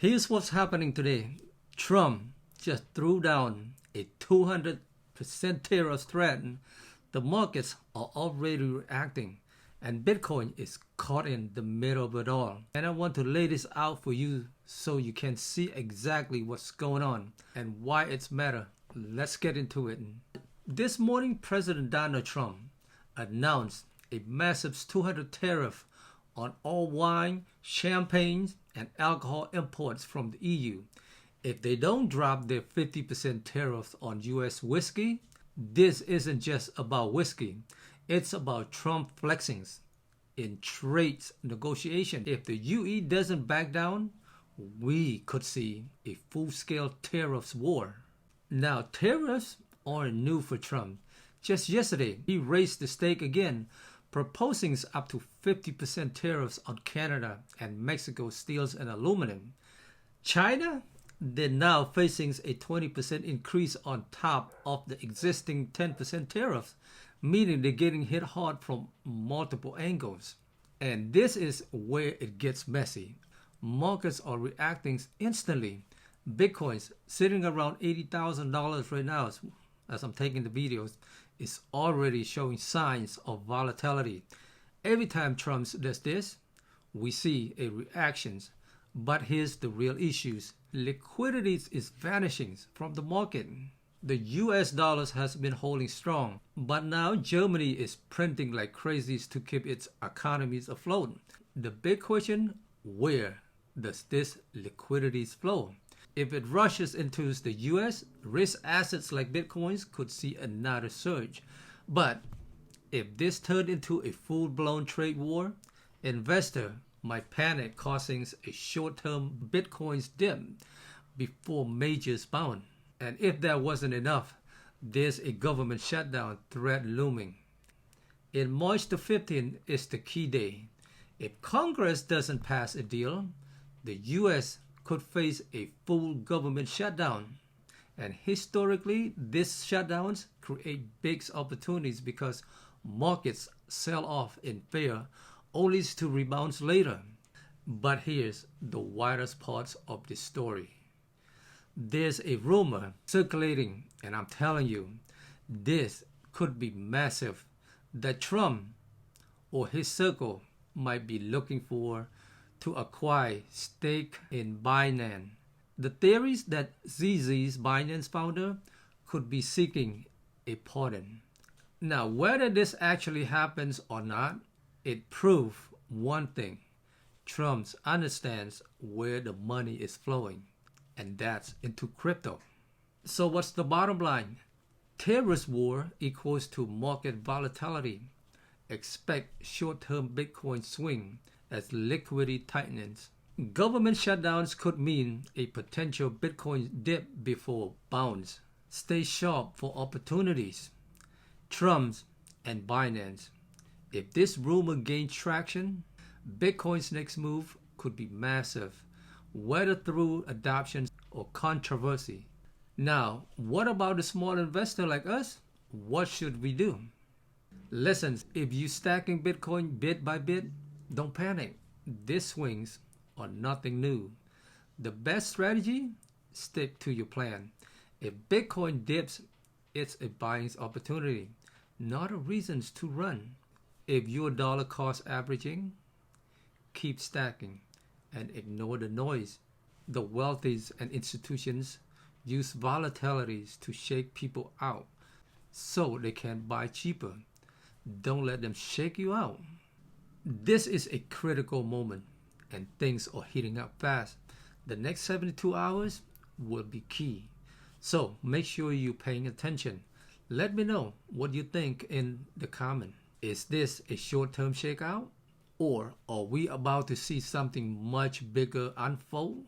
Here's what's happening today. Trump just threw down a 200% tariff threat. The markets are already reacting, and Bitcoin is caught in the middle of it all. And I want to lay this out for you so you can see exactly what's going on and why it's matter. Let's get into it. This morning, President Donald Trump announced a massive 200 tariff on all wine, champagne, and alcohol imports from the EU. If they don't drop their 50% tariffs on US whiskey, this isn't just about whiskey. It's about Trump flexings in trade negotiation. If the UE doesn't back down, we could see a full-scale tariffs war. Now, tariffs aren't new for Trump. Just yesterday, he raised the stake again, proposing up to 50% tariffs on Canada and Mexico steels and aluminum. China, they're now facing a 20% increase on top of the existing 10% tariffs, meaning they're getting hit hard from multiple angles. And this is where it gets messy. Markets are reacting instantly. Bitcoin's sitting around $80,000 right now as I'm taking the videos. Is already showing signs of volatility. Every time Trump does this, we see a reactions. But here's the real issues. Liquidity is vanishing from the market. The US dollars has been holding strong, but now Germany is printing like crazies to keep its economies afloat. The big question, where does this liquidity flow? If it rushes into the US, risk assets like Bitcoins could see another surge. But if this turned into a full-blown trade war, investor might panic, causing a short-term Bitcoins dip before majors bounce. And if that wasn't enough, there's a government shutdown threat looming. In March the 15th is the key day. If Congress doesn't pass a deal, the US could face a full government shutdown. And historically, these shutdowns create big opportunities because markets sell off in fear, only to rebound later. But here's the widest parts of the story. There's a rumor circulating, and I'm telling you, this could be massive, that Trump or his circle might be looking for to acquire stake in Binance. The theories that ZZ's Binance founder could be seeking a pardon. Now, whether this actually happens or not, it proves one thing. Trump understands where the money is flowing, and that's into crypto. So what's the bottom line? Tariff war equals to market volatility. Expect short-term Bitcoin swing as liquidity tightens. Government shutdowns could mean a potential Bitcoin dip before bounce. Stay sharp for opportunities. Trump and Binance. If this rumor gains traction, Bitcoin's next move could be massive, whether through adoption or controversy. Now, what about a small investor like us? What should we do? Listen, if you're stacking Bitcoin bit by bit, don't panic. These swings are nothing new. The best strategy? Stick to your plan. If Bitcoin dips, it's a buying opportunity, not a reason to run. If your dollar cost averaging, keep stacking and ignore the noise. The wealthies and institutions use volatilities to shake people out so they can buy cheaper. Don't let them shake you out. This is a critical moment, and things are heating up fast. The next 72 hours will be key. So make sure you're paying attention. Let me know what you think in the comment. Is this a short-term shakeout? Or are we about to see something much bigger unfold?